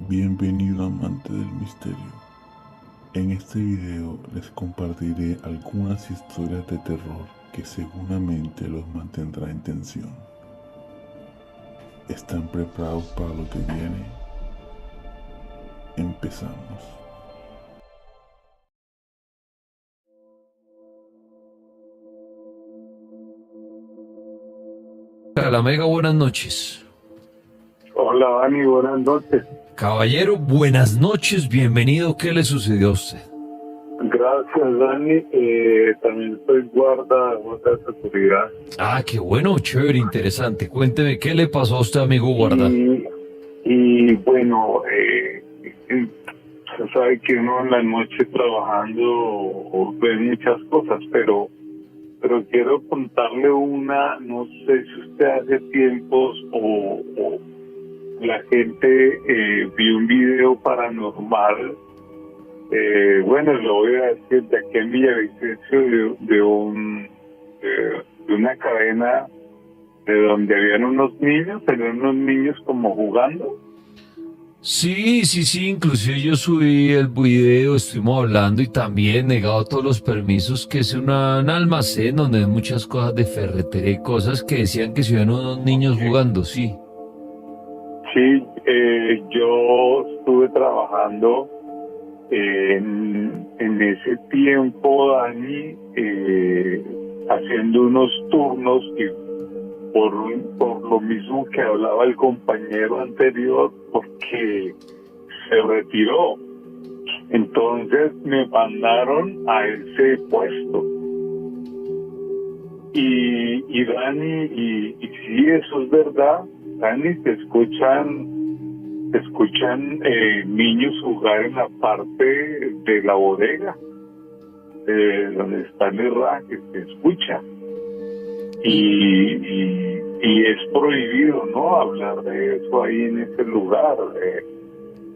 Bienvenido amante del misterio. En este video les compartiré algunas historias de terror que seguramente los mantendrá en tensión. ¿Están preparados para lo que viene? Empezamos. La Mega, buenas noches. Hola, Dani, buenas noches. Caballero, buenas noches, bienvenido. ¿Qué le sucedió a usted? Gracias, Dani. También soy guarda de seguridad. Ah, qué bueno, chévere, interesante. Cuénteme, ¿qué le pasó a usted, amigo guarda? Y bueno, se sabe que uno en la noche trabajando ve muchas cosas, pero quiero contarle una, no sé si usted hace tiempos o la gente vio un video paranormal. Bueno, lo voy a decir de aquí en Villavicencio de una cadena de donde habían tenían unos niños como jugando. Sí, inclusive yo subí el video, estuvimos hablando y también negado todos los permisos, que es un almacén donde hay muchas cosas de ferretería y cosas que decían que se iban unos niños jugando, sí. Sí, yo estuve trabajando en ese tiempo, Dani, haciendo unos turnos y por lo mismo que hablaba el compañero anterior, porque se retiró. Entonces me mandaron a ese puesto. Y Dani, y sí, eso es verdad, Dani, te escuchan niños jugar en la parte de la bodega, donde está el herraje, se escucha. Y es prohibido, ¿no?, hablar de eso ahí en ese lugar.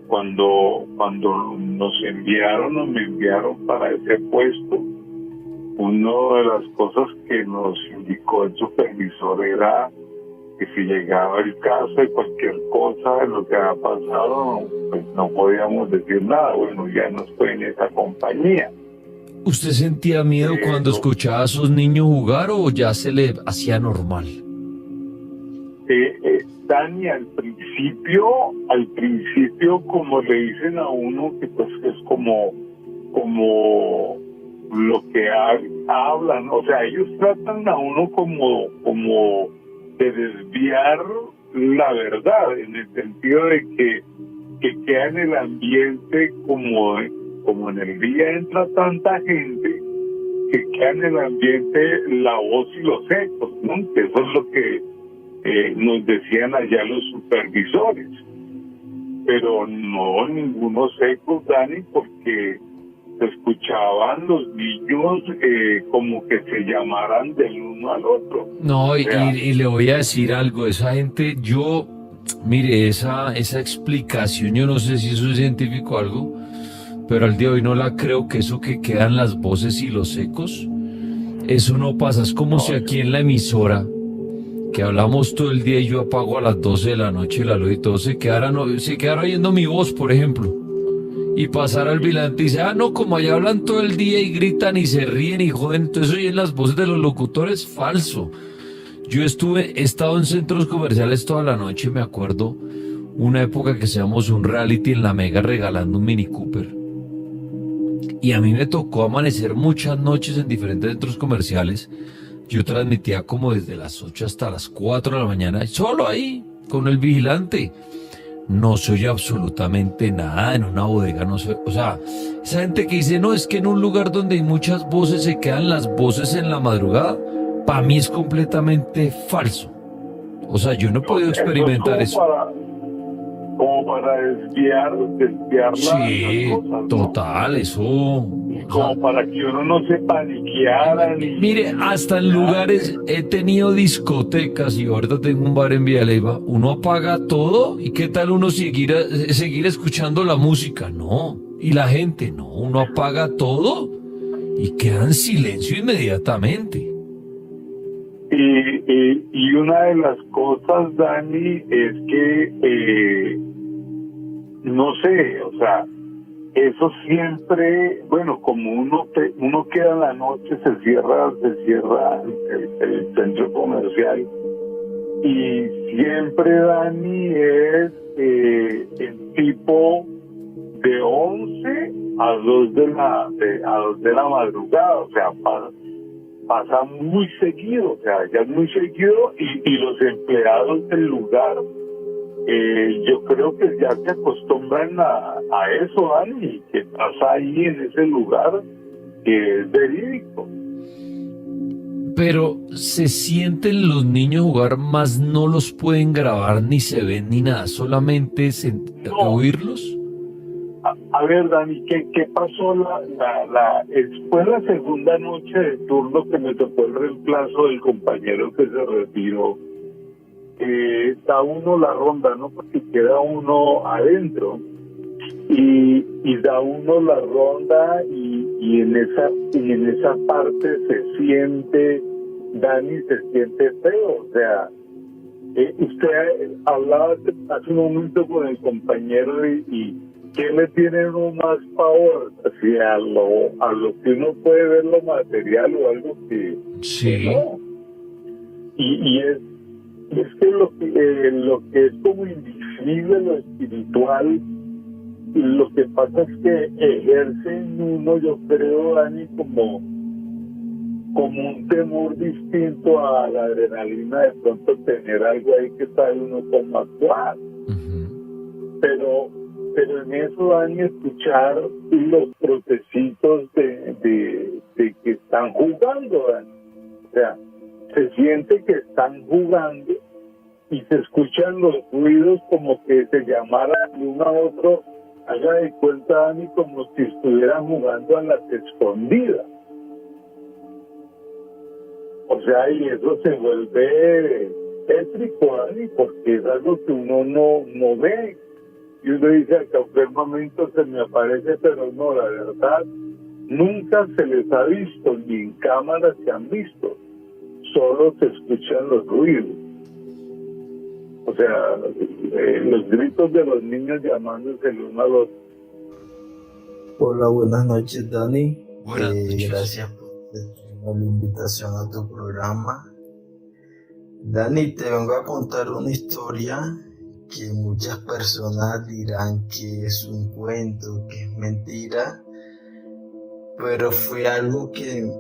Cuando me enviaron para ese puesto, una de las cosas que nos indicó el supervisor era que si llegaba el caso de cualquier cosa de lo que había pasado, pues no podíamos decir nada. Bueno, ya no estoy en esa compañía. ¿Usted sentía miedo cuando escuchaba a esos niños jugar o ya se le hacía normal? Dani, al principio, como le dicen a uno, que pues es como lo que hablan, o sea, ellos tratan a uno como de desviar la verdad, en el sentido de que queda en el ambiente como en el día entra tanta gente, que queda en el ambiente la voz y los ecos, ¿no? Que eso es lo que nos decían allá los supervisores. Pero no ningunos ecos, Dani, porque se escuchaban los niños como que se llamaran del uno al otro. No, O sea, y le voy a decir algo, esa gente, mire, esa explicación, yo no sé si eso es científico o algo, pero al día de hoy no la creo, que eso que quedan las voces y los ecos, eso no pasa. Es como si aquí en la emisora, que hablamos todo el día y yo apago a las 12 de la noche la luz y todo, se quedara oyendo mi voz, por ejemplo, y pasara al vigilante y dice, no, como allá hablan todo el día y gritan y se ríen y joden, entonces oyen las voces de los locutores. Falso. He estado en centros comerciales toda la noche, me acuerdo una época que hacíamos un reality en la Mega regalando un Mini Cooper. Y a mí me tocó amanecer muchas noches en diferentes centros comerciales. Yo transmitía como desde las 8 hasta las 4 de la mañana, solo ahí, con el vigilante. No se oye absolutamente nada en una bodega, no se, o sea, esa gente que dice, no, es que en un lugar donde hay muchas voces se quedan las voces en la madrugada, para mí es completamente falso. O sea, yo no he podido experimentar eso. como para desviar las Sí, cosas, ¿no? total, eso. Y como para que uno no se paniqueara ni... Mire, hasta en lugares he tenido discotecas y ahorita tengo un bar en Villalba. Uno apaga todo y qué tal uno seguir escuchando la música. No, y la gente no, uno apaga todo y queda en silencio inmediatamente. Y una de las cosas, Dani, es que no sé, o sea, eso siempre, bueno, como uno queda en la noche, se cierra el centro comercial, y siempre Dani es el tipo de 11 a 2 de la madrugada, o sea, pasa muy seguido, o sea, ya es muy seguido, y los empleados del lugar, yo creo que ya se acostumbran a eso, Dani, que pasa ahí en ese lugar, que es verídico. Pero se sienten los niños jugar, más no los pueden grabar, ni se ven, ni nada, solamente No. oírlos. A ver, Dani, ¿qué pasó? Fue la segunda noche de turno que me tocó el reemplazo del compañero que se retiró. Da uno la ronda, ¿no? Porque queda uno adentro. Y da uno la ronda, y en esa parte se siente, Dani, se siente feo. O sea, usted hablaba hace un momento con el compañero, y ¿qué le tiene uno más pavor? Hacia a lo que uno puede ver, lo material, o algo que no. Y es que lo que es como invisible, lo espiritual, lo que pasa es que ejerce en uno, yo creo, Dani, como un temor distinto a la adrenalina, de pronto tener algo ahí que sabe uno cómo actuar. Pero en eso, Dani, escuchar los protecitos de que están jugando, Dani. O sea, se siente que están jugando, y se escuchan los ruidos como que se llamaran uno a otro. Haga de cuenta, Dani, como si estuvieran jugando a las escondidas. O sea, y eso se vuelve tétrico, Dani, porque es algo que uno no ve. Y uno dice, a cualquier momento se me aparece, pero no, la verdad, nunca se les ha visto, ni en cámara se han visto. Solo se escuchan los ruidos. O sea, los gritos de los niños llamándose el uno al otro. Hola, buenas noches, Dani. Buenas noches. Gracias por la invitación a tu programa. Dani, te vengo a contar una historia que muchas personas dirán que es un cuento, que es mentira, pero fue algo que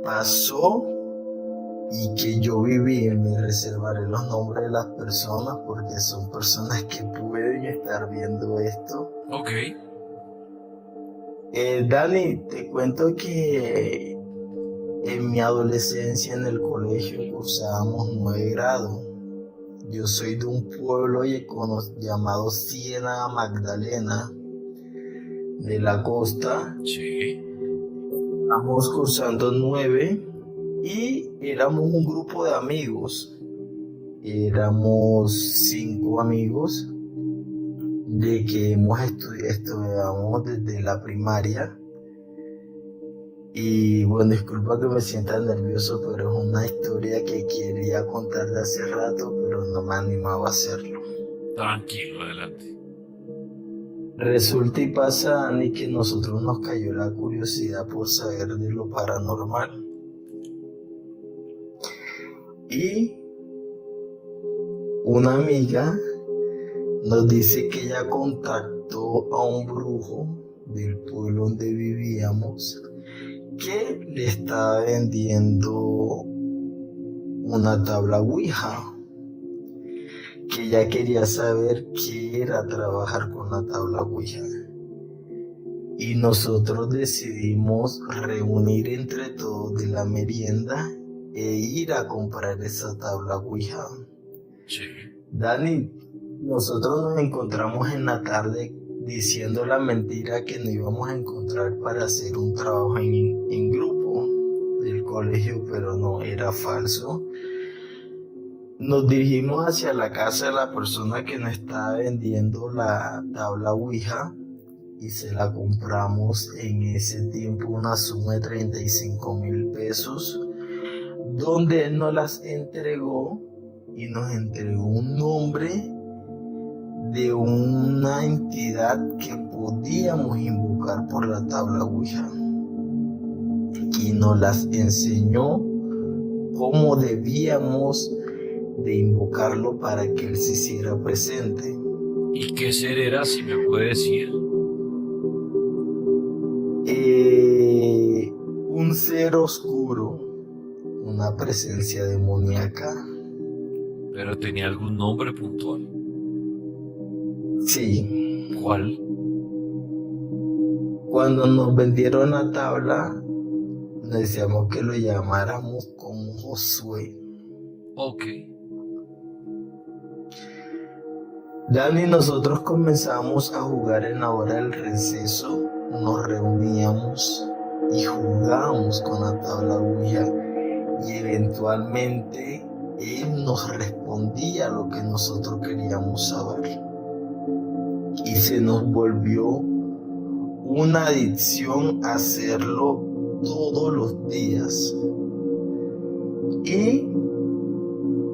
pasó y que yo viví. Me reservaré los nombres de las personas porque son personas que pueden estar viendo esto. Ok. Dani, te cuento que en mi adolescencia en el colegio cursábamos 9 grado. Yo soy de un pueblo llamado Ciénaga Magdalena, de la costa. Sí. Estamos cursando 9 y éramos un grupo de amigos. Éramos 5 amigos de que estudiamos desde la primaria. Y bueno, disculpa que me sienta nervioso, pero es una historia que quería contar de hace rato, pero no me animaba a hacerlo. Tranquilo, adelante. Resulta y pasa, Dani, que nosotros nos cayó la curiosidad por saber de lo paranormal. Y una amiga nos dice que ella contactó a un brujo del pueblo donde vivíamos, que le estaba vendiendo una tabla Ouija, que ella quería saber qué era trabajar con la tabla Ouija. Y nosotros decidimos reunir entre todos de la merienda e ir a comprar esa tabla Ouija. Sí. Dani, nosotros nos encontramos en la tarde diciendo la mentira que nos íbamos a encontrar para hacer un trabajo en grupo del colegio, pero no, era falso. Nos dirigimos hacia la casa de la persona que nos estaba vendiendo la tabla Ouija y se la compramos en ese tiempo una suma de 35,000 pesos, donde él nos las entregó y nos entregó un nombre de una entidad que podíamos invocar por la tabla Ouija y nos las enseñó cómo debíamos de invocarlo para que él se hiciera presente. ¿Y qué ser era, si me puede decir? Un ser oscuro, una presencia demoníaca. Pero tenía algún nombre puntual. Sí. ¿Cuál? Cuando nos vendieron la tabla, decíamos que lo llamáramos como Josué. Ok. Dani y nosotros comenzamos a jugar en la hora del receso, nos reuníamos y jugábamos con la tabla Ouija y eventualmente él nos respondía lo que nosotros queríamos saber. Y se nos volvió una adicción hacerlo todos los días. Y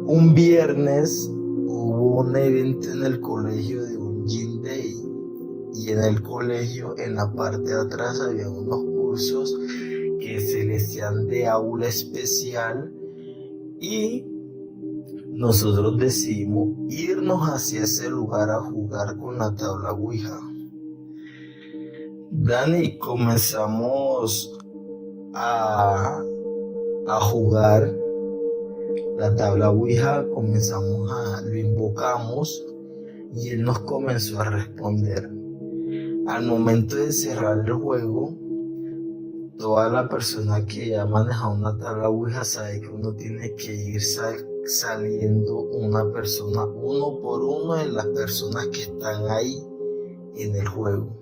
un viernes hubo un evento en el colegio de un Gym Day. Y en el colegio, en la parte de atrás, había unos cursos que se les hacían de aula especial. Y nosotros decidimos irnos hacia ese lugar a jugar con la tabla Ouija. Dani, comenzamos a jugar la tabla Ouija, lo invocamos y él nos comenzó a responder. Al momento de cerrar el juego, toda la persona que ha manejado una tabla Ouija sabe que uno tiene que ir saliendo una persona, uno por uno de las personas que están ahí en el juego.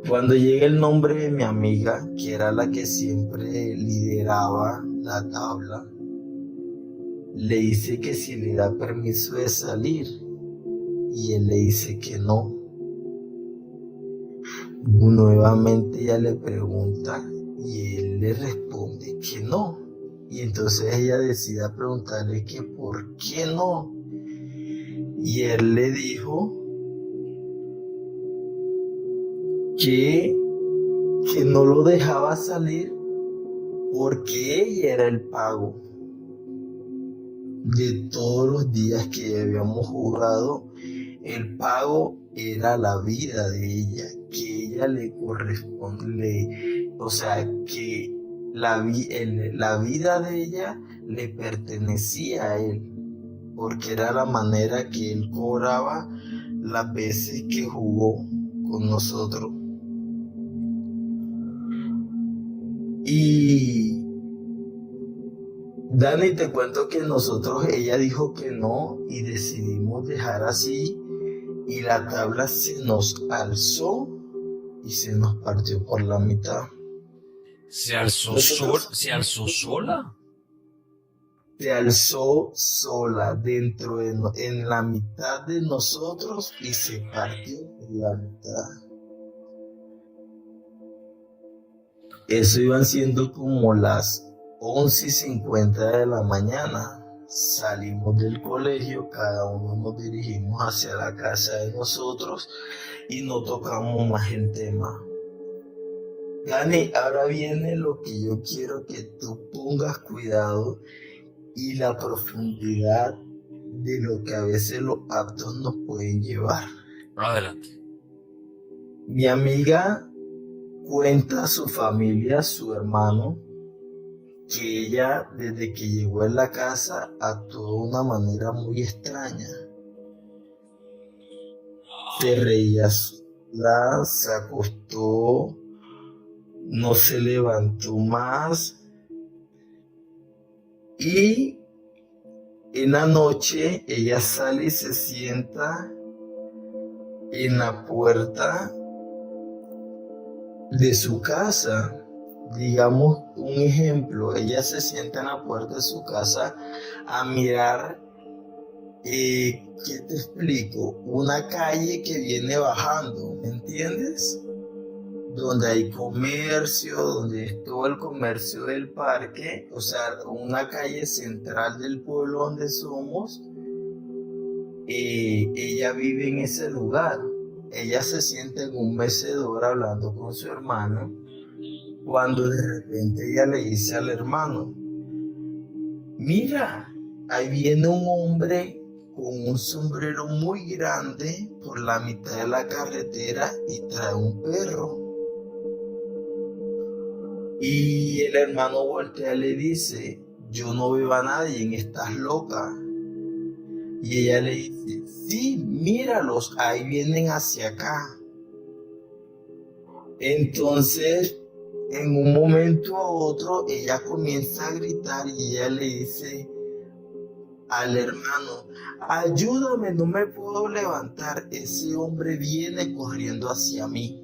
Cuando llega el nombre de mi amiga, que era la que siempre lideraba la tabla, le dice que si le da permiso de salir y él le dice que no. Nuevamente ella le pregunta y él le responde que no. Y entonces ella decide preguntarle que por qué no. Y él le dijo que no lo dejaba salir porque ella era el pago de todos los días que habíamos jugado. El pago era la vida de ella, que ella le corresponde, o sea, que la vida de ella le pertenecía a él, porque era la manera que él cobraba las veces que jugó con nosotros. Y Dani, te cuento que ella dijo que no y decidimos dejar así y la tabla se nos alzó y se nos partió por la mitad. ¿Se alzó sola? Se alzó sola en la mitad de nosotros y se partió por la mitad. Eso iban siendo como las 11:50 de la mañana. Salimos del colegio, cada uno nos dirigimos hacia la casa de nosotros y no tocamos más el tema. Dani, ahora viene lo que yo quiero que tú pongas cuidado y la profundidad de lo que a veces los actos nos pueden llevar. Adelante. Mi amiga cuenta a su familia, su hermano, que ella desde que llegó en la casa actuó de una manera muy extraña. Se reía sola, se acostó, no se levantó más y en la noche ella sale y se sienta en la puerta de su casa. Digamos un ejemplo, ella se sienta en la puerta de su casa a mirar, ¿qué te explico? Una calle que viene bajando, ¿me entiendes? Donde hay comercio, donde es todo el comercio del parque, o sea, una calle central del pueblo donde somos. ella vive en ese lugar. Ella se siente en un mecedor hablando con su hermano, cuando de repente ella le dice al hermano: mira, ahí viene un hombre con un sombrero muy grande por la mitad de la carretera y trae un perro. Y el hermano voltea y le dice: yo no veo a nadie, estás loca. Y ella le dice: sí, míralos, ahí vienen hacia acá. Entonces, en un momento a otro, ella comienza a gritar y ella le dice al hermano: ayúdame, no me puedo levantar, ese hombre viene corriendo hacia mí.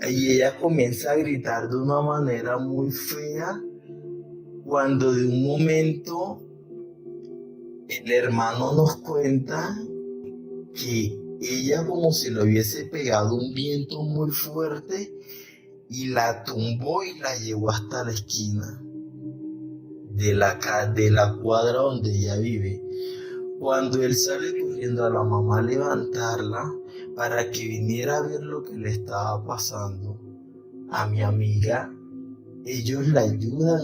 Y ella comienza a gritar de una manera muy fea, cuando de un momento el hermano nos cuenta que ella, como si le hubiese pegado un viento muy fuerte, y la tumbó y la llevó hasta la esquina de la cuadra donde ella vive. Cuando él sale corriendo a la mamá a levantarla para que viniera a ver lo que le estaba pasando a mi amiga, ellos la ayudan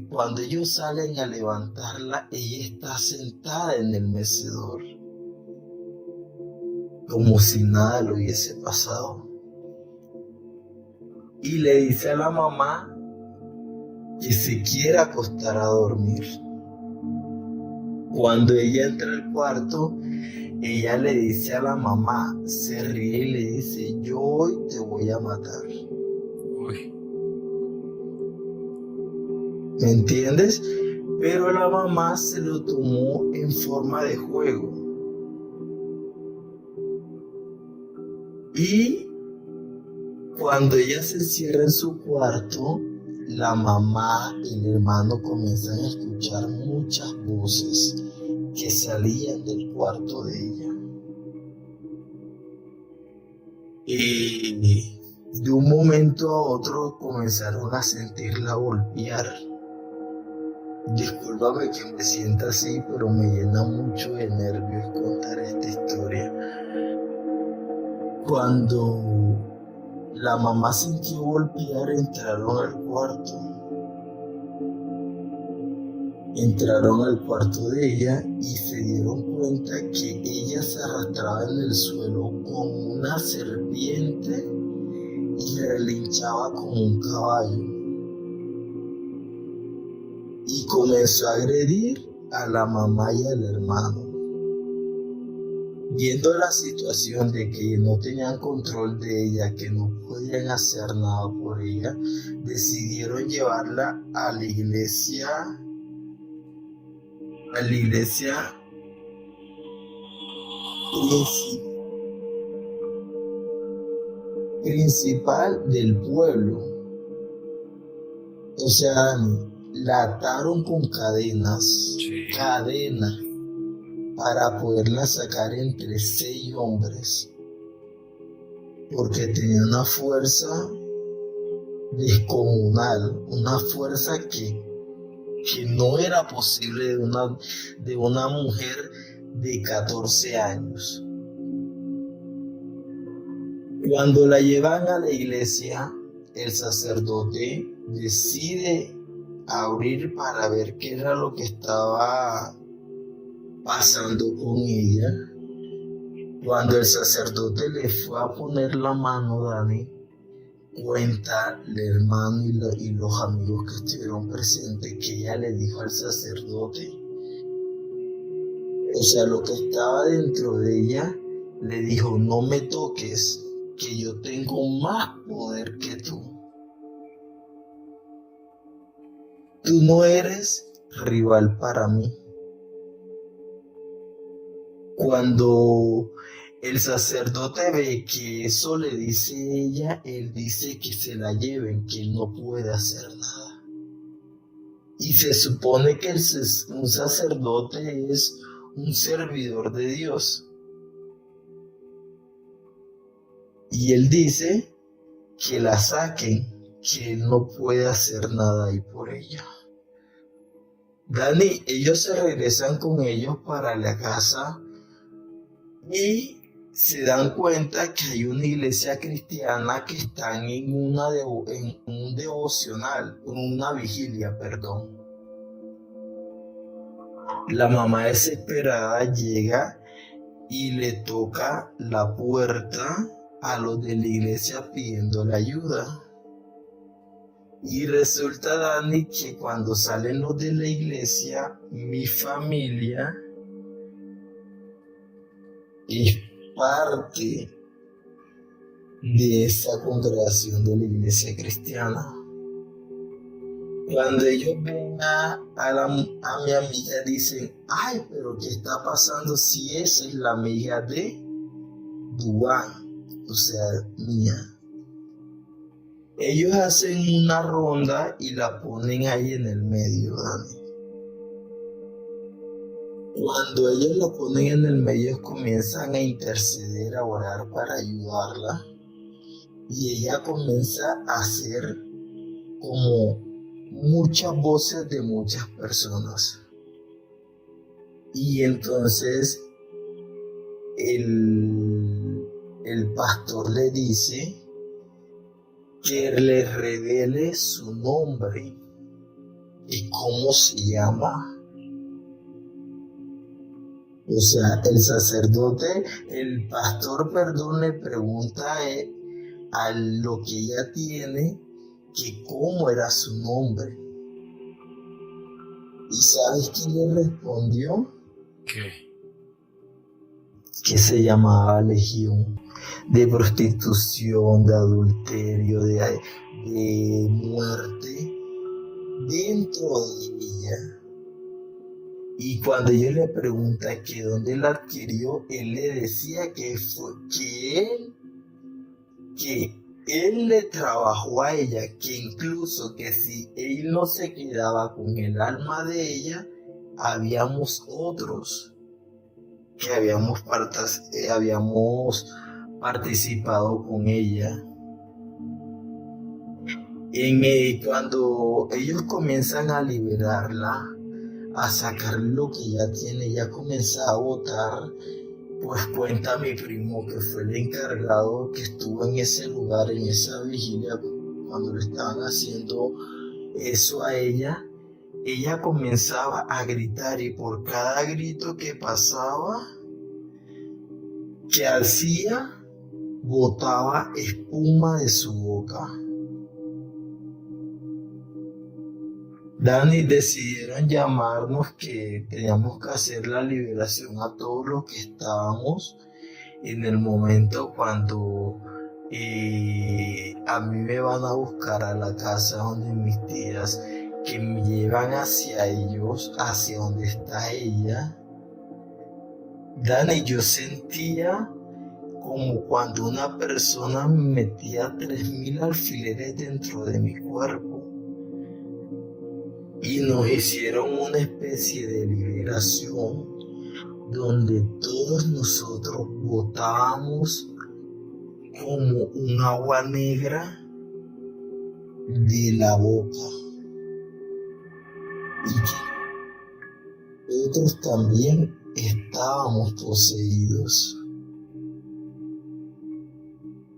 cuando ellos salen a levantarla, ella está sentada en el mecedor, como si nada le hubiese pasado. Y le dice a la mamá que se quiere acostar a dormir. Cuando ella entra al cuarto, ella le dice a la mamá, se ríe y le dice: yo hoy te voy a matar. Uy. ¿Me entiendes? Pero la mamá se lo tomó en forma de juego. Y cuando ella se encierra en su cuarto, la mamá y el hermano comienzan a escuchar muchas voces que salían del cuarto de ella. Y de un momento a otro comenzaron a sentirla golpear. Discúlpame que me sienta así, pero me llena mucho de nervios contar esta historia. Cuando la mamá sintió golpear, entraron al cuarto de ella y se dieron cuenta que ella se arrastraba en el suelo como una serpiente y relinchaba como un caballo. Y comenzó a agredir a la mamá y al hermano. Viendo la situación de que no tenían control de ella, que no podían hacer nada por ella, decidieron llevarla a la iglesia principal del pueblo. O sea, la ataron con cadenas, para poderla sacar entre 6 hombres, porque tenía una fuerza descomunal, una fuerza que no era posible de una mujer de 14 años. Cuando la llevan a la iglesia, el sacerdote decide abrir para ver qué era lo que estaba pasando con ella. Cuando el sacerdote le fue a poner la mano, Dani, cuenta el hermano y los amigos que estuvieron presentes que ella le dijo al sacerdote, o sea, lo que estaba dentro de ella, le dijo: no me toques, que yo tengo más poder que tú. Tú no eres rival para mí. Cuando el sacerdote ve que eso le dice ella, él dice que se la lleven, que él no puede hacer nada. Y se supone que un sacerdote es un servidor de Dios. Y él dice que la saquen, que él no puede hacer nada ahí por ella. Dani, ellos se regresan con ellos para la casa y se dan cuenta que hay una iglesia cristiana que están en un devocional, en una vigilia, perdón. La mamá desesperada llega y le toca la puerta a los de la iglesia pidiéndole ayuda. Y resulta, Dani, que cuando salen los de la iglesia, mi familia es parte de esa congregación de la iglesia cristiana. Cuando ellos ven a mi amiga, dicen, ay, pero ¿qué está pasando si esa es la amiga de Duan? O sea, mía. Ellos hacen una ronda y la ponen ahí en el medio, Dani. Cuando ellos la ponen en el medio, comienzan a interceder, a orar para ayudarla. Y ella comienza a hacer como muchas voces de muchas personas. Y entonces el pastor le dice que le revele su nombre y cómo se llama. O sea, el sacerdote, el pastor, perdón, le pregunta a lo que ella tiene que cómo era su nombre. ¿Y sabes quién le respondió? ¿Qué? Que se llamaba Legión, de prostitución, de adulterio, de muerte dentro de ella. Y cuando ella le pregunta que dónde la adquirió, él le decía que él le trabajó a ella, que incluso que si él no se quedaba con el alma de ella, habíamos otros que habíamos participado con ella. Cuando ellos comienzan a liberarla, a sacar lo que ella tiene, ella comienza a botar. Pues cuenta mi primo, que fue el encargado que estuvo en ese lugar, en esa vigilia, cuando le estaban haciendo eso a ella. Ella comenzaba a gritar y por cada grito que pasaba, que hacía, botaba espuma de su boca. Dani, decidieron llamarnos que teníamos que hacer la liberación a todos los que estábamos en el momento cuando a mí me van a buscar a la casa donde mis tías, que me llevan hacia ellos, hacia donde está ella. Dani, yo sentía como cuando una persona me metía 3000 alfileres dentro de mi cuerpo. Y nos hicieron una especie de liberación donde todos nosotros botábamos como un agua negra de la boca. Y que otros también estábamos poseídos.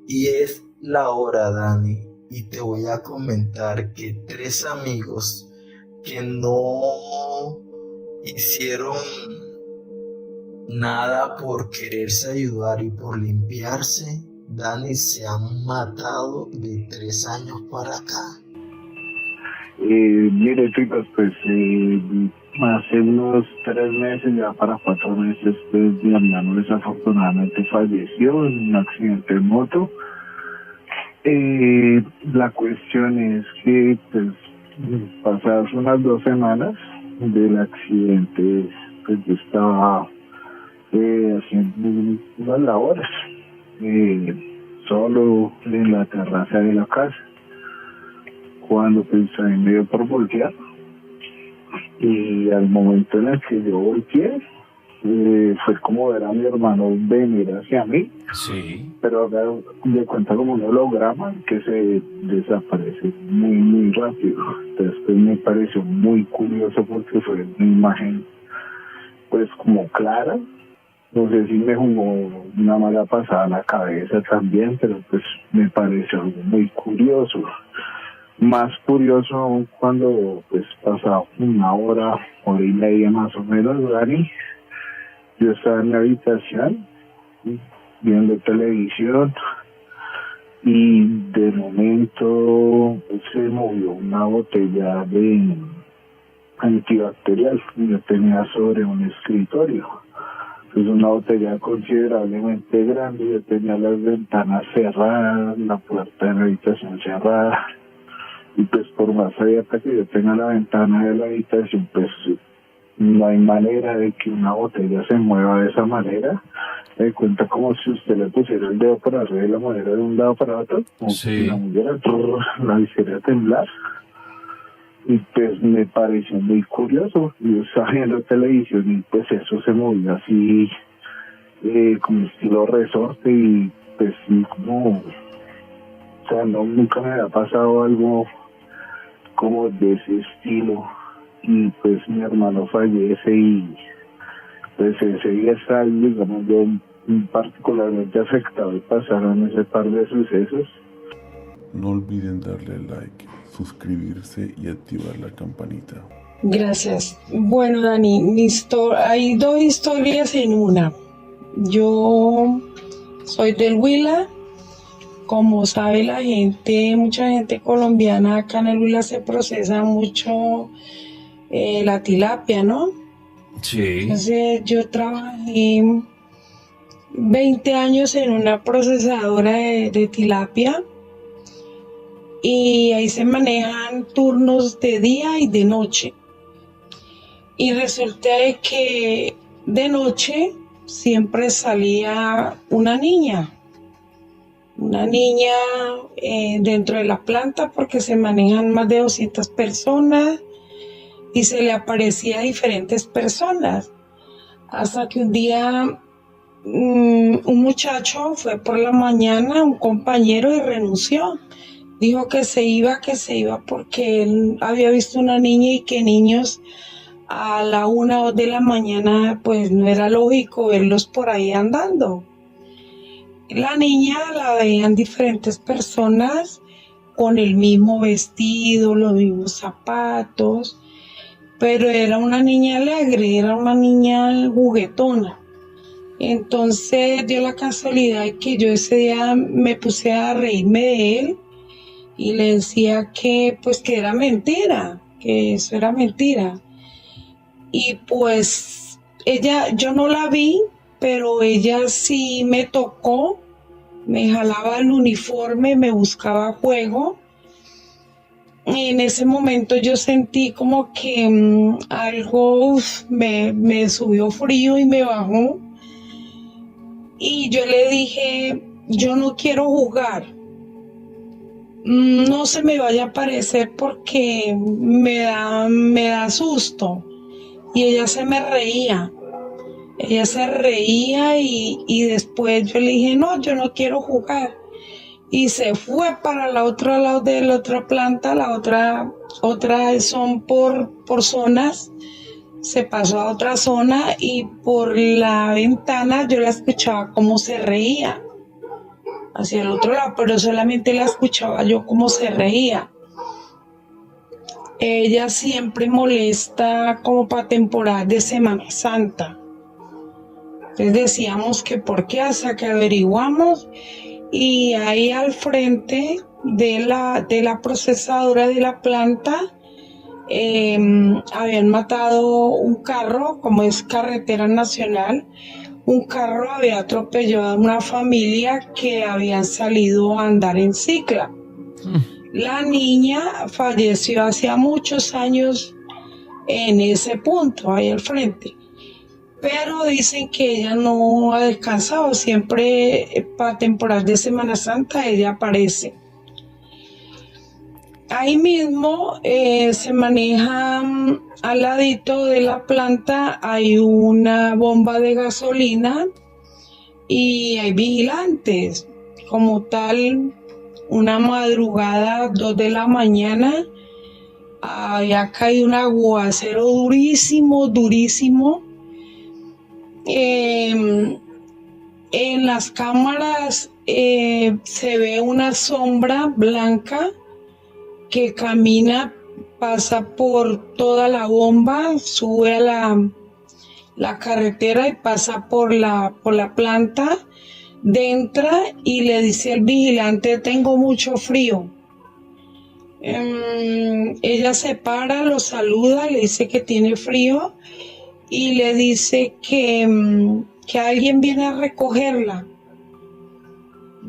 Y es la hora, Dani, y te voy a comentar que 3 amigos que no hicieron nada por quererse ayudar y por limpiarse, Dani, se han matado de 3 años para acá. Mire, chicos, pues hace unos 3 meses, ya para 4 meses, pues mi hermano desafortunadamente falleció en un accidente de moto. La cuestión es que, pues, pasadas unas 2 semanas del accidente, pues yo estaba haciendo unas labores solo en la terraza de la casa, cuando pues a mí me dio por voltear, y al momento en el que yo volteé, fue como ver a mi hermano venir hacia mí. Sí. Pero me cuenta como un holograma que se desaparece muy rápido. Entonces pues me pareció muy curioso porque fue una imagen pues como clara, No sé si me jugó una mala pasada a la cabeza también, pero pues me pareció algo muy curioso. Más curioso aún cuando pues pasaba una hora y media más o menos, Dani, yo estaba en la habitación viendo televisión y de momento se movió una botella de antibacterial que yo tenía sobre un escritorio. Es una botella considerablemente grande, yo tenía las ventanas cerradas, la puerta de la habitación cerrada, y pues por más abierta que yo tenga la ventana de la habitación, pues no hay manera de que una botella se mueva de esa manera. Me cuenta como si usted le pusiera el dedo para arriba y la moviera de un lado para otro, como si la moviera, la hiciera temblar. Y pues me pareció muy curioso. Yo estaba viendo televisión y pues eso se movía así, como estilo resorte, y pues como, o sea, nunca me había pasado algo como de ese estilo. Y pues mi hermano fallece y pues ese día está, digamos, yo particularmente afectado y pasaron ese par de sucesos. No olviden darle like, suscribirse y activar la campanita. Gracias. Bueno, Dani, hay dos historias en una. Yo soy del Huila. Como sabe la gente, mucha gente colombiana acá en el Huila se procesa mucho la tilapia, ¿no? Sí. Entonces yo trabajé 20 años en una procesadora de tilapia y ahí se manejan turnos de día y de noche. Y resulta que de noche siempre salía una niña dentro de la planta porque se manejan más de 200 personas y se le aparecía a diferentes personas. Hasta que un día un muchacho fue por la mañana, un compañero, y renunció. Dijo que se iba porque él había visto una niña y que niños a la 1 o 2 de la mañana pues no era lógico verlos por ahí andando. La niña la veían diferentes personas con el mismo vestido, los mismos zapatos, pero era una niña alegre, era una niña juguetona. Entonces dio la casualidad que yo ese día me puse a reírme de él y le decía que pues que era mentira, que eso era mentira. Y pues yo no la vi, pero ella sí me tocó, me jalaba el uniforme, me buscaba juego. Y en ese momento yo sentí como que algo me subió frío y me bajó. Y yo le dije, yo no quiero jugar. No se me vaya a aparecer porque me da susto. Y ella se me reía. Ella se reía y después yo le dije, no, yo no quiero jugar. Y se fue para el otro lado de la otra planta, la otra son por zonas. Se pasó a otra zona y por la ventana yo la escuchaba cómo se reía hacia el otro lado, pero solamente la escuchaba yo cómo se reía. Ella siempre molesta como para temporada de Semana Santa. Entonces decíamos que por qué, hasta que averiguamos, y ahí al frente de la procesadora de la planta habían matado un carro, como es carretera nacional, un carro había atropellado a una familia que había salido a andar en cicla. La niña falleció hacía muchos años en ese punto, ahí al frente. Pero dicen que ella no ha descansado, siempre para temporada de Semana Santa ella aparece. Ahí mismo se maneja al ladito de la planta, hay una bomba de gasolina y hay vigilantes. Como tal, una madrugada, 2 de la mañana, había caído un aguacero durísimo. En las cámaras se ve una sombra blanca que camina, pasa por toda la bomba, sube a la carretera y pasa por la planta, entra y le dice al vigilante: tengo mucho frío. Ella se para, lo saluda, le dice que tiene frío y le dice que alguien viene a recogerla,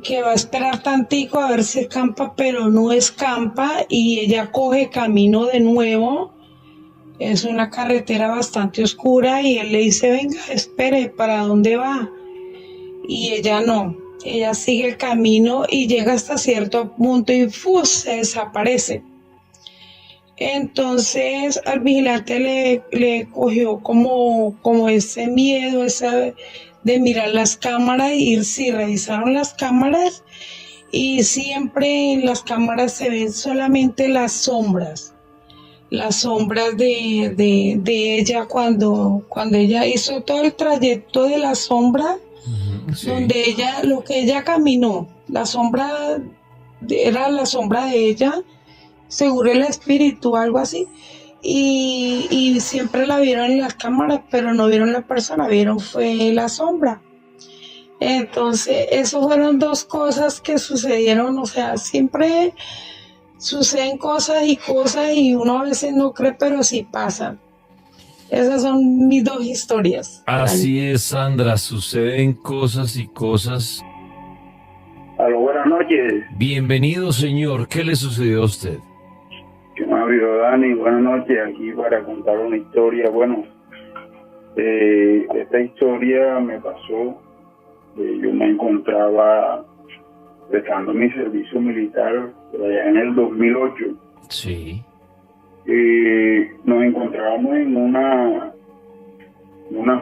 que va a esperar tantico a ver si escampa, pero no escampa, y ella coge camino de nuevo. Es una carretera bastante oscura y él le dice: venga, espere, ¿para dónde va? Y ella no, ella sigue el camino y llega hasta cierto punto y se desaparece. Entonces al vigilante le cogió como ese miedo, de mirar las cámaras, y sí, revisaron las cámaras, y siempre en las cámaras se ven solamente las sombras de ella cuando ella hizo todo el trayecto de la sombra. Sí. Donde lo que ella caminó, la sombra era la sombra de ella, seguro el espíritu, algo así, y siempre la vieron en las cámaras, pero no vieron la persona, fue la sombra. Entonces, eso fueron dos cosas que sucedieron, o sea, siempre suceden cosas y uno a veces no cree, pero sí pasan. Esas son mis dos historias. Así es, Sandra, suceden cosas y cosas. Aló, buenas noches. Bienvenido, señor. ¿Qué le sucedió a usted? Yo me llamo Dani, buenas noches, aquí para contar una historia. Bueno, esta historia me pasó, yo me encontraba prestando mi servicio militar allá en el 2008. Sí. Nos encontrábamos en una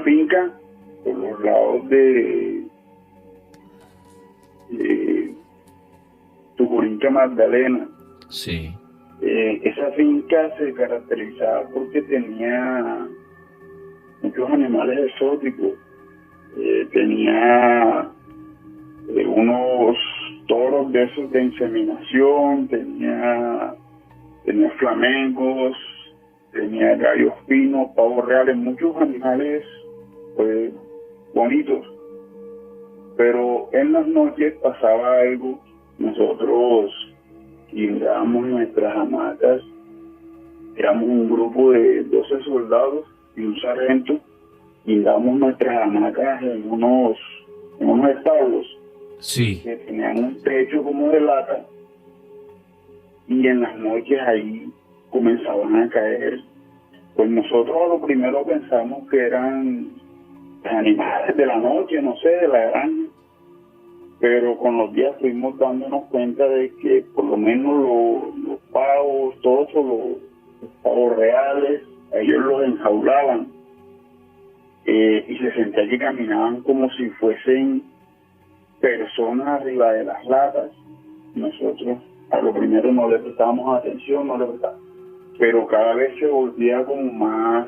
finca por los lados de Tucurinca, Magdalena. Sí. Esa finca se caracterizaba porque tenía muchos animales exóticos. Tenía unos toros de esos de inseminación, tenía flamencos, tenía gallos finos, pavos reales, muchos animales pues bonitos. Pero en las noches pasaba algo. Nosotros guindábamos nuestras hamacas, éramos un grupo de 12 soldados y un sargento, guindábamos nuestras hamacas en unos establos. Sí. Que tenían un techo como de lata, y en las noches ahí comenzaban a caer. Pues nosotros a lo primero pensamos que eran animales de la noche, no sé, de la granja, pero con los días fuimos dándonos cuenta de que por lo menos los pavos, todos los pavos reales, ellos los enjaulaban, y se sentía que caminaban como si fuesen personas arriba de las latas. Nosotros a lo primero no le prestábamos atención, pero cada vez se volvía como más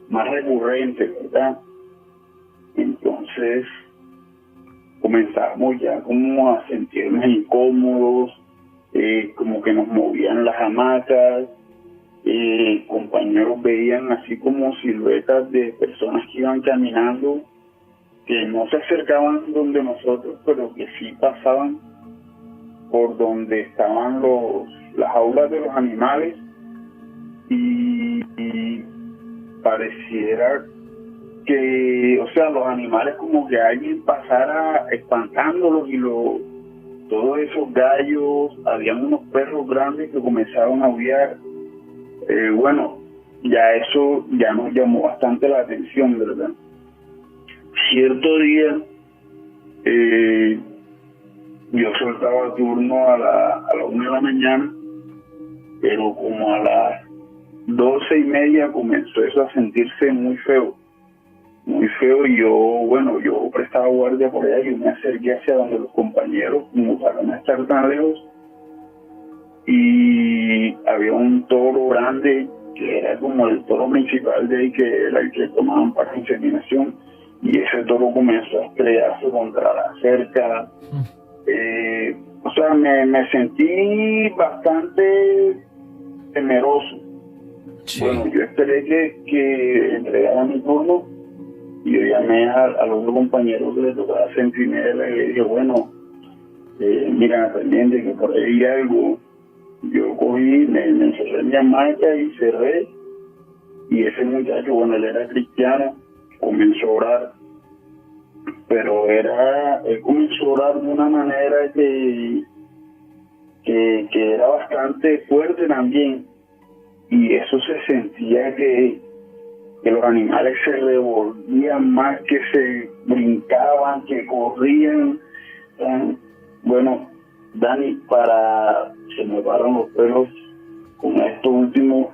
recurrente, ¿verdad? Entonces comenzamos ya como a sentirnos incómodos, como que nos movían las hamacas, compañeros veían así como siluetas de personas que iban caminando, que no se acercaban donde nosotros, pero que sí pasaban por donde estaban las jaulas de los animales, y pareciera que, o sea, los animales como que alguien pasara espantándolos, y todos esos gallos, habían unos perros grandes que comenzaron a aullar. Bueno, ya eso ya nos llamó bastante la atención, ¿verdad? Cierto día yo soltaba turno a la 1 de la mañana, pero como a las 12:30 comenzó eso a sentirse muy feo, y yo prestaba guardia por allá, yo me acerqué hacia donde los compañeros, como para no estar tan lejos, y había un toro grande que era como el toro principal de ahí, que era el que tomaban para inseminación, y ese toro comenzó a estrellarse contra la cerca. O sea, me sentí bastante temeroso. Sí. Bueno, yo esperé que entregara mi turno y yo llamé a los dos compañeros que le tocaba centinela y le dije, bueno, mira, pendiente que por ahí hay algo. Yo cogí, me encerré en mi hamaca y cerré, y ese muchacho, bueno, él era cristiano, comenzó a orar, pero él comenzó a orar de una manera que era bastante fuerte también, y eso se sentía que los animales se revolvían más, que se brincaban, que corrían. Bueno, Dani, se me paran los pelos con esto último,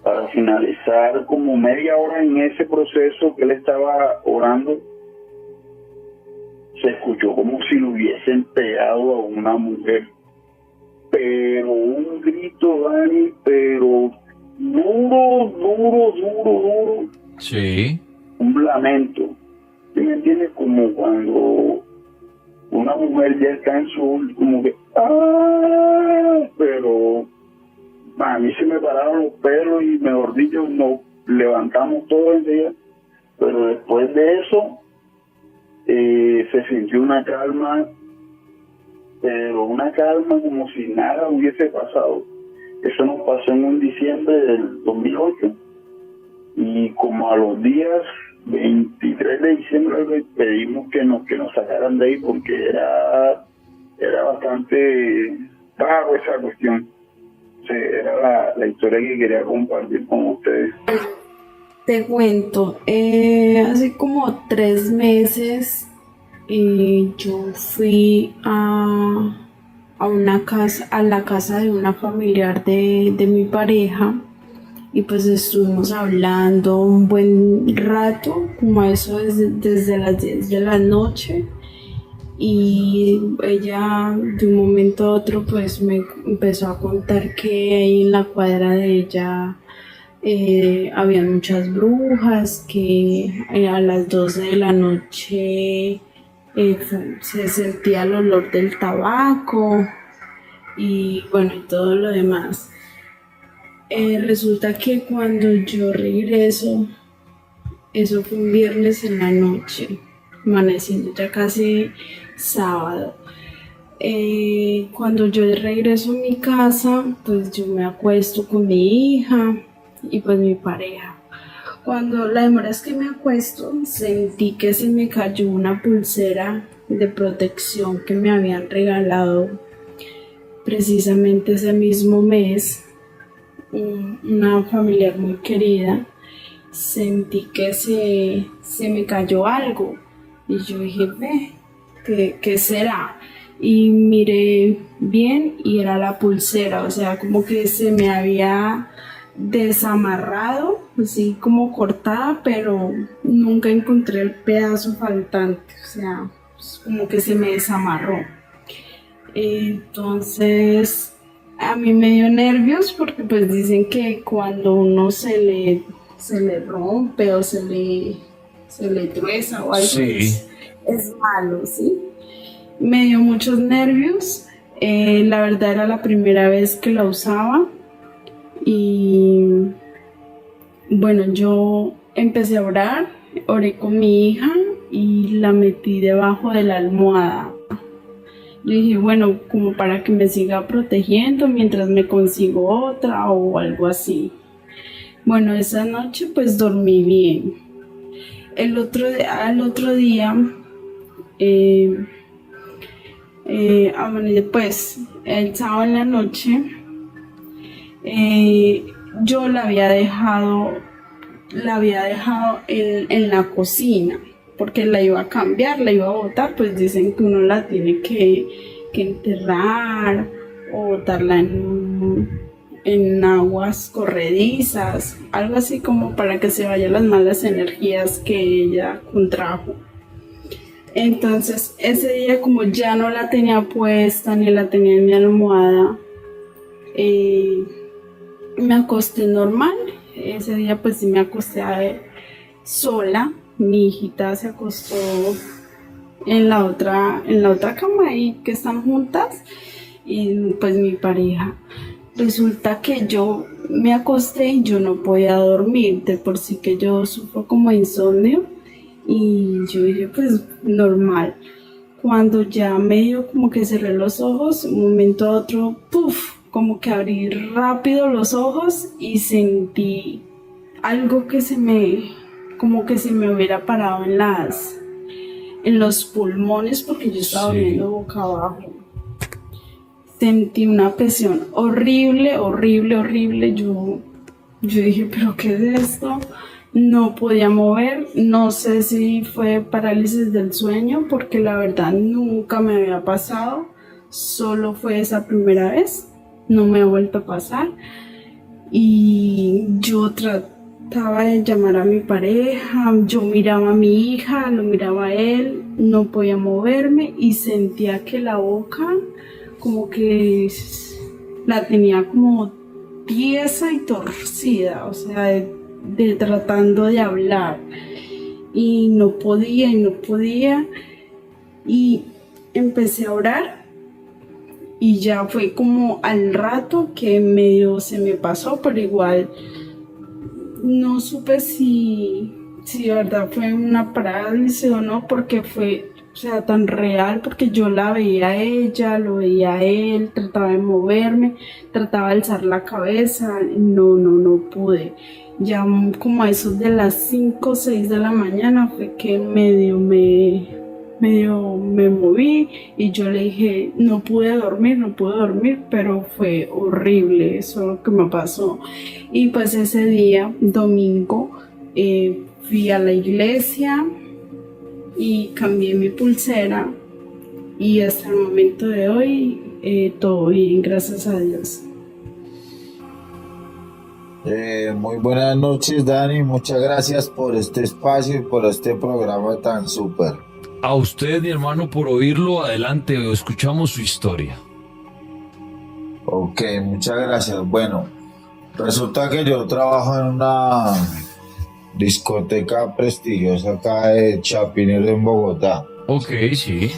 para finalizar como media hora en ese proceso que él estaba orando, se escuchó como si lo hubiesen pegado a una mujer, pero un grito, Dani, pero duro, Sí. un lamento. ¿Sí me entiendes? Como cuando una mujer ya está en su, como que, pero a mí se me pararon los pelos y, mejor dicho, nos levantamos todos enseguida, pero después de eso se sintió una calma, pero una calma como si nada hubiese pasado. Eso nos pasó en un diciembre del 2008, y como a los días 23 de diciembre le pedimos que nos sacaran de ahí, porque era bastante raro esa cuestión. O sea, era la historia que quería compartir con ustedes. Te cuento, hace como 3 meses yo fui a la casa de una familiar de mi pareja, y pues estuvimos hablando un buen rato, como eso desde las 10 de la noche, y ella de un momento a otro pues me empezó a contar que ahí en la cuadra de ella había muchas brujas, que a las 12 de la noche se sentía el olor del tabaco y bueno, y todo lo demás. Resulta que cuando yo regreso, eso fue un viernes en la noche, amaneciendo ya casi sábado. Cuando yo regreso a mi casa, pues yo me acuesto con mi hija y pues mi pareja. Cuando la demora es que me acuesto, sentí que se me cayó una pulsera de protección que me habían regalado precisamente ese mismo mes, una familiar muy querida. Sentí que se me cayó algo y yo dije, ¿qué será? Y miré bien y era la pulsera, o sea, como que se me había desamarrado, así como cortada, pero nunca encontré el pedazo faltante, o sea, como que se me desamarró. Entonces a mí me dio nervios porque pues dicen que cuando uno se le rompe o se le trueza o algo, Sí. es malo, ¿sí? Me dio muchos nervios. La verdad era la primera vez que la usaba y bueno, yo empecé a orar, oré con mi hija y la metí debajo de la almohada. Yo dije, bueno, como para que me siga protegiendo mientras me consigo otra o algo así. Bueno, esa noche pues dormí bien. Al otro día, pues el sábado en la noche, yo la había dejado en la cocina, porque la iba a cambiar, la iba a botar, pues dicen que uno la tiene que enterrar o botarla en aguas corredizas, algo así como para que se vayan las malas energías que ella contrajo. Entonces ese día, como ya no la tenía puesta ni la tenía en mi almohada, me acosté normal. Ese día pues sí me acosté sola. Mi hijita se acostó en la otra cama ahí que están juntas, y pues mi pareja. Resulta que yo me acosté y yo no podía dormir, de por sí que yo sufro como de insomnio, y yo dije pues normal. Cuando ya medio como que cerré los ojos, un momento a otro, puff, como que abrí rápido los ojos y sentí algo que como que se me hubiera parado en los pulmones, porque yo estaba Sí. durmiendo boca abajo. Sentí una presión horrible, horrible, horrible. Yo dije, ¿pero qué es esto? No podía mover. No sé si fue parálisis del sueño, porque la verdad nunca me había pasado. Solo fue esa primera vez. No me ha vuelto a pasar. Y yo trataba de llamar a mi pareja. Yo miraba a mi hija, lo miraba a él. No podía moverme y sentía que la boca como que la tenía como tiesa y torcida, o sea, de tratando de hablar, y no podía, y empecé a orar, y ya fue como al rato que medio se me pasó, pero igual no supe si de verdad fue una parálisis o no, porque fue, o sea, tan real, porque yo la veía a ella, lo veía a él, trataba de moverme, trataba de alzar la cabeza, no pude. Ya como a eso de las 5 o 6 de la mañana fue que medio me moví, y yo le dije, no pude dormir, pero fue horrible eso lo que me pasó. Y pues ese día, domingo, fui a la iglesia y cambié mi pulsera, y hasta el momento de hoy todo bien, gracias a Dios. Muy buenas noches, Dani. Muchas gracias por este espacio y por este programa tan súper. A usted, mi hermano, por oírlo. Adelante, escuchamos su historia. Ok, muchas gracias. Bueno, resulta que yo trabajo en una discoteca prestigiosa acá de Chapinero, en Bogotá. Ok, sí.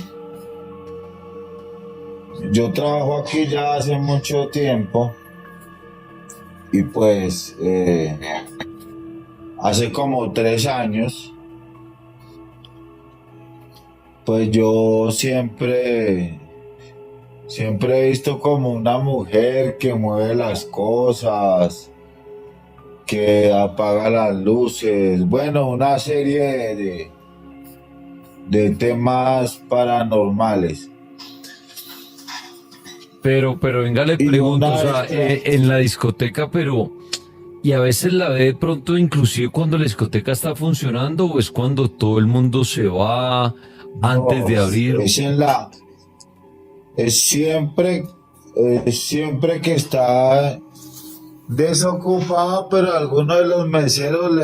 Yo trabajo aquí ya hace mucho tiempo, y pues hace como 3 años, pues yo siempre he visto como una mujer que mueve las cosas, que apaga las luces, bueno, una serie de temas paranormales. Pero venga, le Y pregunto, una o sea, vez que- en la discoteca, y a veces la ve de pronto, inclusive cuando la discoteca está funcionando, o es cuando todo el mundo se va antes de abrir. Es siempre que está desocupada, pero algunos de los meseros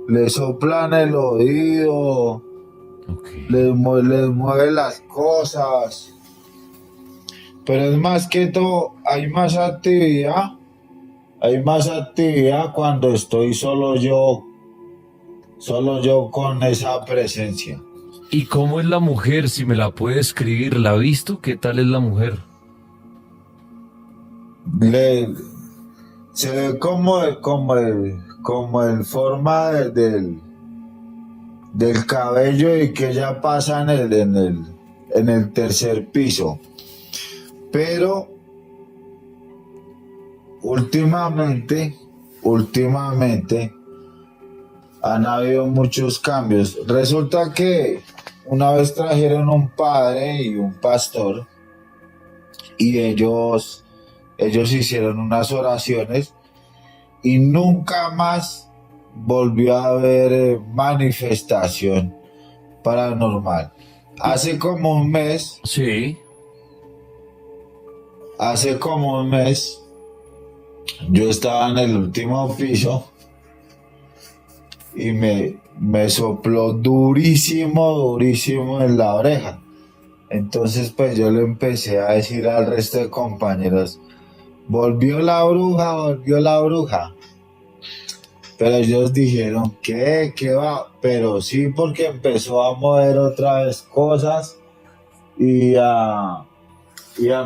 le soplan el oído, Ok. les mueve las cosas. Pero es más que todo, hay más actividad cuando estoy solo yo con esa presencia. ¿Y cómo es la mujer? Si me la puede escribir, ¿la ha visto? ¿Qué tal es la mujer? Se ve como el forma del cabello, y que ella pasa en el tercer piso. Pero últimamente han habido muchos cambios. Resulta que una vez trajeron un padre y un pastor, y ellos hicieron unas oraciones, y nunca más volvió a haber manifestación paranormal. Hace como un mes yo estaba en el último piso, y me sopló durísimo en la oreja. Entonces pues yo le empecé a decir al resto de compañeros, volvió la bruja, volvió la bruja. Pero ellos dijeron, ¿qué va? Pero sí, porque empezó a mover otra vez cosas y a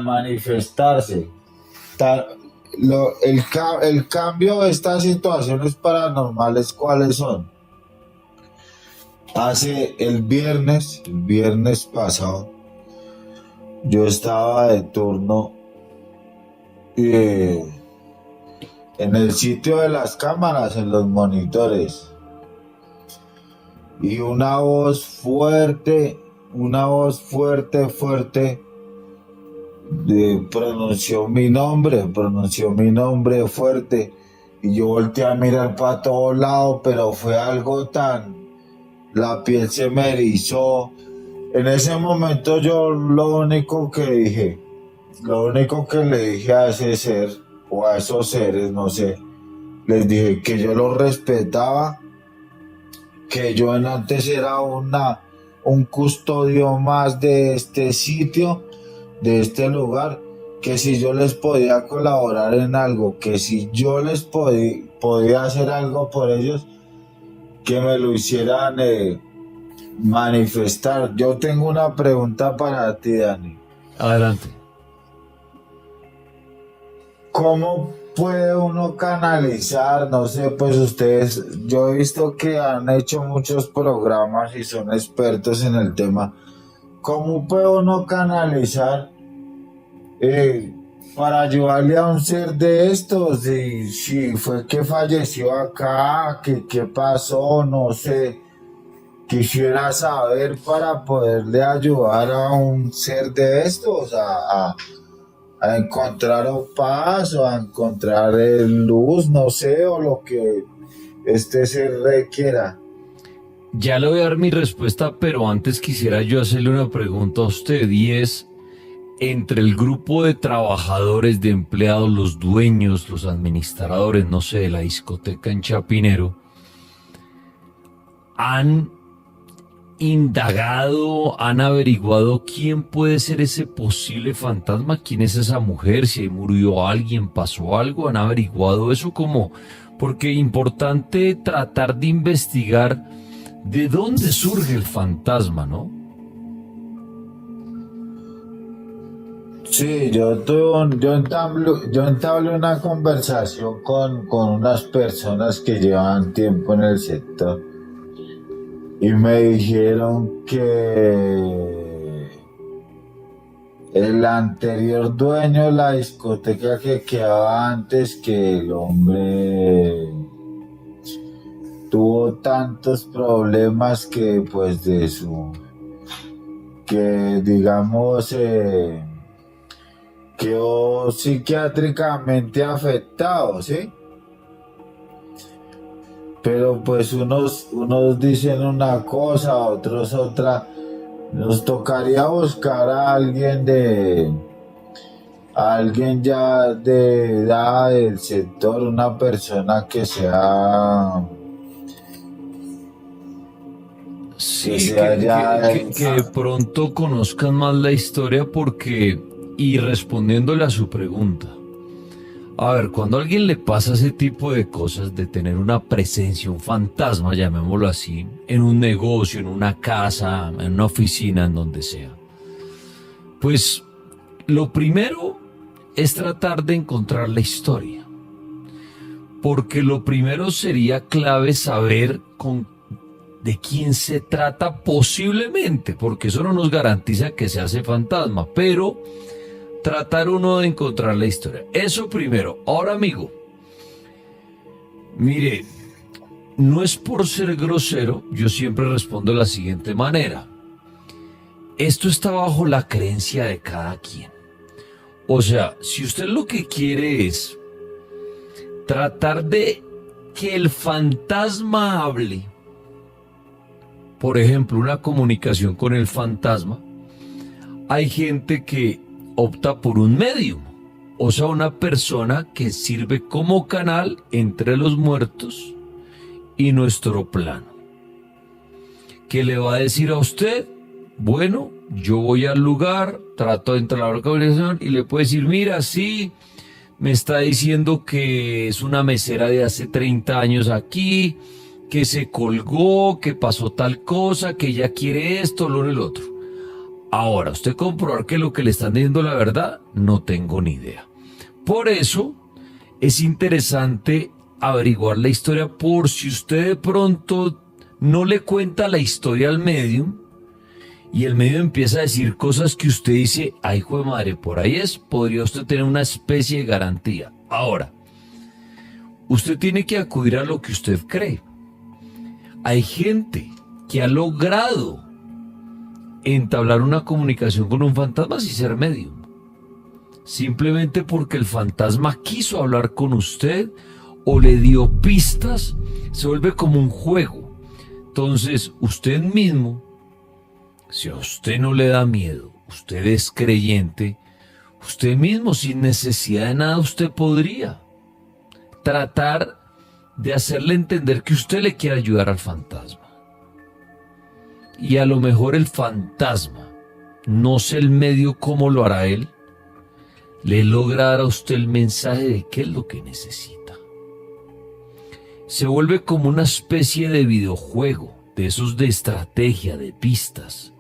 manifestarse. El cambio de estas situaciones paranormales, ¿cuáles son? Hace el viernes pasado, yo estaba de turno en el sitio de las cámaras, en los monitores, y una voz fuerte, pronunció mi nombre fuerte, y yo volteé a mirar para todos lados, pero fue algo la piel se me erizó. En ese momento yo lo único que le dije a ese ser, o a esos seres, no sé, les dije que yo los respetaba, que yo antes era un custodio más de este sitio, de este lugar, que si yo les podía colaborar en algo, que si yo les podía hacer algo por ellos, que me lo hicieran manifestar. Yo tengo una pregunta para ti, Dani. Adelante. ¿Cómo puede uno canalizar? No sé, pues ustedes, yo he visto que han hecho muchos programas y son expertos en el tema. ¿Cómo puede uno canalizar para ayudarle a un ser de estos? Si fue que falleció acá, qué pasó, no sé. Quisiera saber para poderle ayudar a un ser de estos a encontrar paz o a encontrar luz, no sé, o lo que este ser requiera. Ya le voy a dar mi respuesta, pero antes quisiera yo hacerle una pregunta a usted, y es: entre el grupo de trabajadores, de empleados, los dueños, los administradores, no sé, de la discoteca en Chapinero, ¿han indagado, han averiguado quién puede ser ese posible fantasma? ¿Quién es esa mujer? ¿Si murió alguien? ¿Pasó algo? ¿Han averiguado eso? Como, porque es importante tratar de investigar de dónde surge el fantasma, ¿no? Sí, yo entablé una conversación con unas personas que llevan tiempo en el sector y me dijeron que el anterior dueño de la discoteca que quedaba antes, que el hombre tuvo tantos problemas que pues que digamos quedó psiquiátricamente afectado, ¿sí? Pero pues unos dicen una cosa, otros otra. Nos tocaría buscar a alguien ya de edad del sector, una persona que sea... Sí, que de pronto conozcan más la historia, porque, y respondiéndole a su pregunta, a ver, cuando a alguien le pasa ese tipo de cosas, de tener una presencia, un fantasma, llamémoslo así, en un negocio, en una casa, en una oficina, en donde sea, pues lo primero es tratar de encontrar la historia, porque lo primero sería clave saber de quién se trata posiblemente, porque eso no nos garantiza que sea ese fantasma, pero tratar uno de encontrar la historia. Eso primero. Ahora, amigo, mire, no es por ser grosero, yo siempre respondo de la siguiente manera: esto está bajo la creencia de cada quien. O sea, si usted lo que quiere es tratar de que el fantasma hable, por ejemplo, una comunicación con el fantasma, hay gente que opta por un medium, o sea, una persona que sirve como canal entre los muertos y nuestro plano, que le va a decir a usted: bueno, yo voy al lugar, trato de entrar a la conversación, y le puede decir: mira, sí, me está diciendo que es una mesera de hace 30 años aquí, que se colgó, que pasó tal cosa, que ella quiere esto, lo y lo otro. Ahora, ¿usted comprobar que lo que le están diciendo la verdad? No tengo ni idea. Por eso es interesante averiguar la historia, por si usted de pronto no le cuenta la historia al medium y el medium empieza a decir cosas que usted dice, ay, hijo de madre, por ahí es, podría usted tener una especie de garantía. Ahora, usted tiene que acudir a lo que usted cree. Hay gente que ha logrado entablar una comunicación con un fantasma sin ser medium, simplemente porque el fantasma quiso hablar con usted o le dio pistas. Se vuelve como un juego. Entonces usted mismo, si a usted no le da miedo, usted es creyente, usted mismo sin necesidad de nada, usted podría tratar de hacerle entender que usted le quiere ayudar al fantasma. Y a lo mejor el fantasma, no sé el medio cómo lo hará él, le logra dar a usted el mensaje de qué es lo que necesita. Se vuelve como una especie de videojuego, de esos de estrategia, de pistas.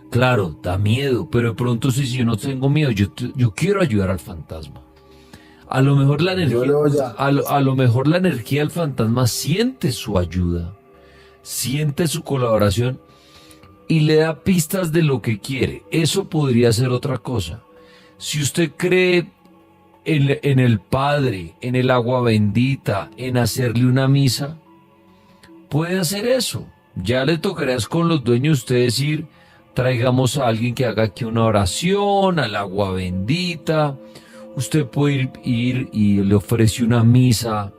Claro, da miedo, pero de pronto si yo no tengo miedo, yo quiero ayudar al fantasma. A lo mejor la energía, a lo mejor la energía del fantasma siente su ayuda, siente su colaboración y le da pistas de lo que quiere. Eso podría ser otra cosa. Si usted cree en el Padre, en el agua bendita, en hacerle una misa, puede hacer eso. Ya le tocará con los dueños usted decir, traigamos a alguien que haga aquí una oración al agua bendita. Usted puede ir y le ofrece una misa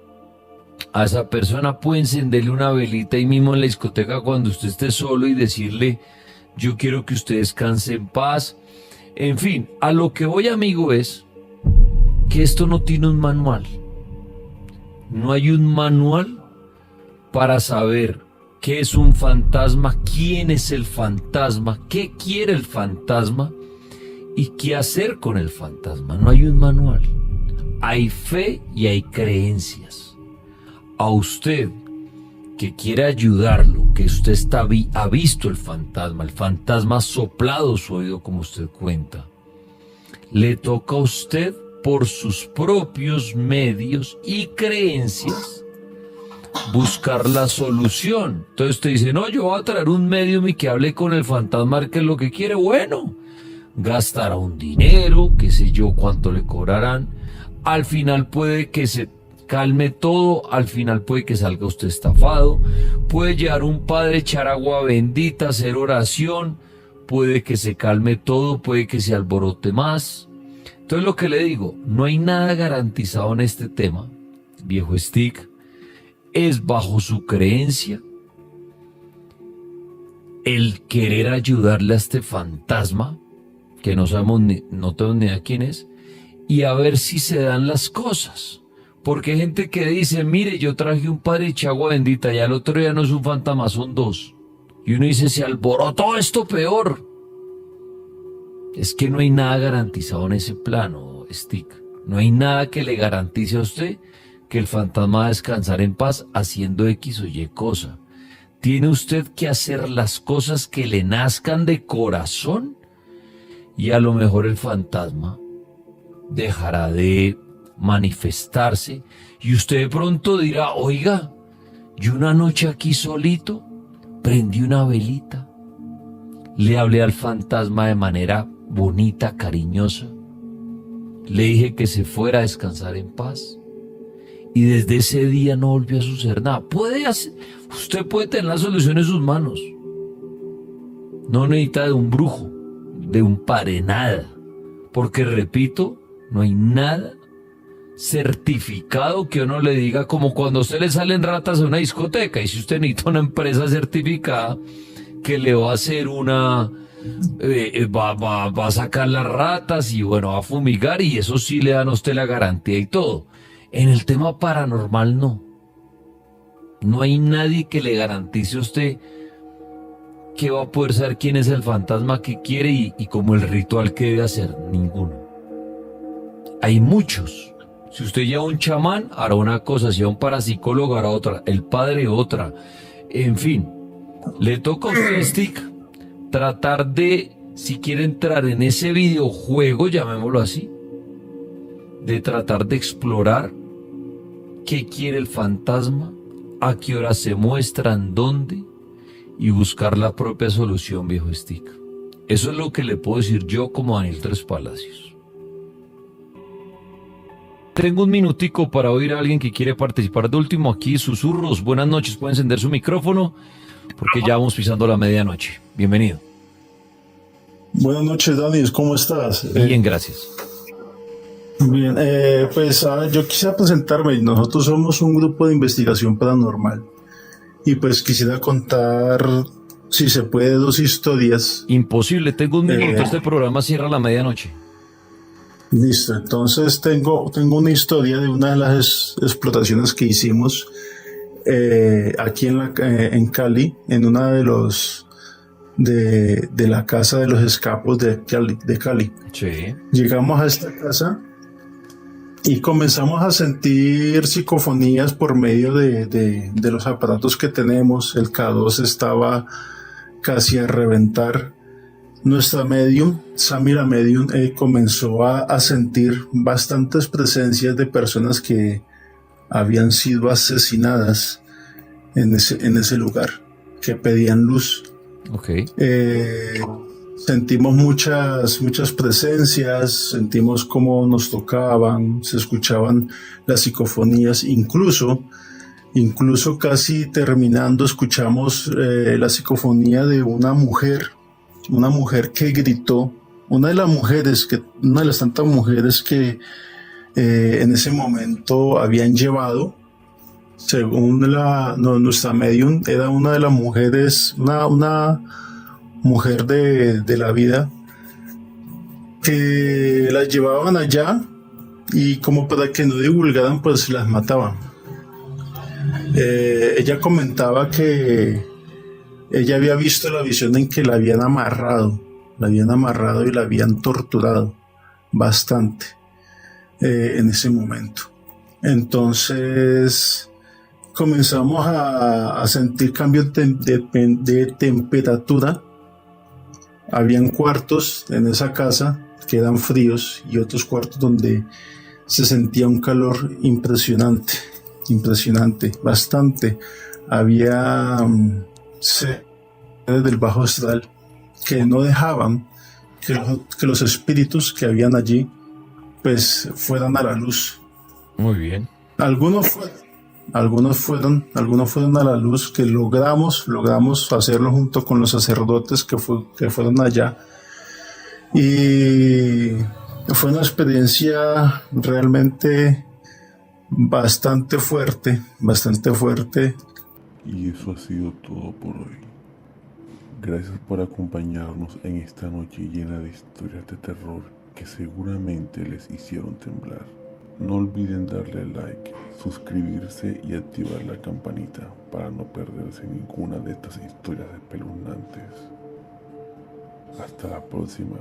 a esa persona, puede encenderle una velita ahí mismo en la discoteca cuando usted esté solo y decirle, yo quiero que usted descanse en paz. En fin, a lo que voy, amigo, es que esto no tiene un manual. No hay un manual para saber qué es un fantasma, quién es el fantasma, qué quiere el fantasma y qué hacer con el fantasma. No hay un manual. Hay fe y hay creencias. A usted que quiere ayudarlo, que usted ha visto el fantasma ha soplado su oído como usted cuenta, le toca a usted por sus propios medios y creencias buscar la solución. Entonces usted dice, no, yo voy a traer un medium y que hable con el fantasma, que es lo que quiere. Bueno, gastará un dinero, qué sé yo cuánto le cobrarán. Al final puede que se calme todo, al final puede que salga usted estafado, puede llegar un padre, echar agua bendita, hacer oración, puede que se calme todo, puede que se alborote más. Entonces lo que le digo, no hay nada garantizado en este tema, viejo Stick, es bajo su creencia el querer ayudarle a este fantasma, que no sabemos no tenemos ni idea quién es, y a ver si se dan las cosas. Porque hay gente que dice, mire, yo traje un padre de agua bendita, y al otro día no es un fantasma, son dos. Y uno dice, se alborotó esto peor. Es que no hay nada garantizado en ese plano, Stick. No hay nada que le garantice a usted que el fantasma va a descansar en paz haciendo X o Y cosa. Tiene usted que hacer las cosas que le nazcan de corazón y a lo mejor el fantasma dejará de manifestarse y usted de pronto dirá, oiga, yo una noche aquí solito prendí una velita, le hablé al fantasma de manera bonita, cariñosa, le dije que se fuera a descansar en paz y desde ese día no volvió a suceder nada. Usted puede tener la solución en sus manos, no necesita de un brujo, de un padre, nada, porque repito, no hay nada certificado que uno le diga, como cuando a usted le salen ratas a una discoteca y si usted necesita una empresa certificada que le va a hacer una va a sacar las ratas y bueno, va a fumigar y eso sí le dan a usted la garantía y todo. En el tema paranormal no hay nadie que le garantice a usted que va a poder saber quién es el fantasma que quiere y como el ritual que debe hacer, ninguno. Hay muchos Si usted lleva un chamán, hará una cosa, si va un parapsicólogo, hará otra, el padre otra. En fin, le toca a usted, Stick, tratar de, si quiere entrar en ese videojuego, llamémoslo así, de tratar de explorar qué quiere el fantasma, a qué hora se muestra, en dónde, y buscar la propia solución, viejo Stick. Eso es lo que le puedo decir yo como Daniel Tres Palacios. Tengo un minutico para oír a alguien que quiere participar. De último aquí, susurros. Buenas noches, pueden encender su micrófono porque ya vamos pisando la medianoche. Bienvenido. Buenas noches, Daniel, ¿cómo estás? Bien, gracias. Bien, pues yo quisiera presentarme. Nosotros somos un grupo de investigación paranormal y pues quisiera contar, si se puede, 2 historias. Imposible, tengo un minuto, este programa cierra a la medianoche. Listo, entonces tengo una historia de una de las explotaciones que hicimos aquí en Cali, en una de la casa de los escapos de Cali. Sí. Llegamos a esta casa y comenzamos a sentir psicofonías por medio de los aparatos que tenemos. El K2 estaba casi a reventar. Nuestra medium, Samira Medium, comenzó a sentir bastantes presencias de personas que habían sido asesinadas en ese lugar, que pedían luz. Okay. Sentimos muchas presencias, sentimos cómo nos tocaban, se escuchaban las psicofonías, incluso casi terminando escuchamos la psicofonía de una mujer que gritó, una de las tantas mujeres que en ese momento habían llevado, según nuestra medium, era una de las mujeres, una mujer de la vida, que las llevaban allá y como para que no divulgaran, pues las mataban. Ella comentaba que ella había visto la visión en que la habían amarrado y la habían torturado bastante en ese momento. Entonces comenzamos a sentir cambios de temperatura. Habían cuartos en esa casa que eran fríos y otros cuartos donde se sentía un calor impresionante, bastante. Había seres del bajo astral que no dejaban que los espíritus que habían allí pues fueran a la luz. Muy bien. Algunos fueron a la luz, que logramos hacerlo junto con los sacerdotes que fueron allá, y fue una experiencia realmente bastante fuerte. Y eso ha sido todo por hoy. Gracias por acompañarnos en esta noche llena de historias de terror que seguramente les hicieron temblar. No olviden darle like, suscribirse y activar la campanita para no perderse ninguna de estas historias espeluznantes. Hasta la próxima.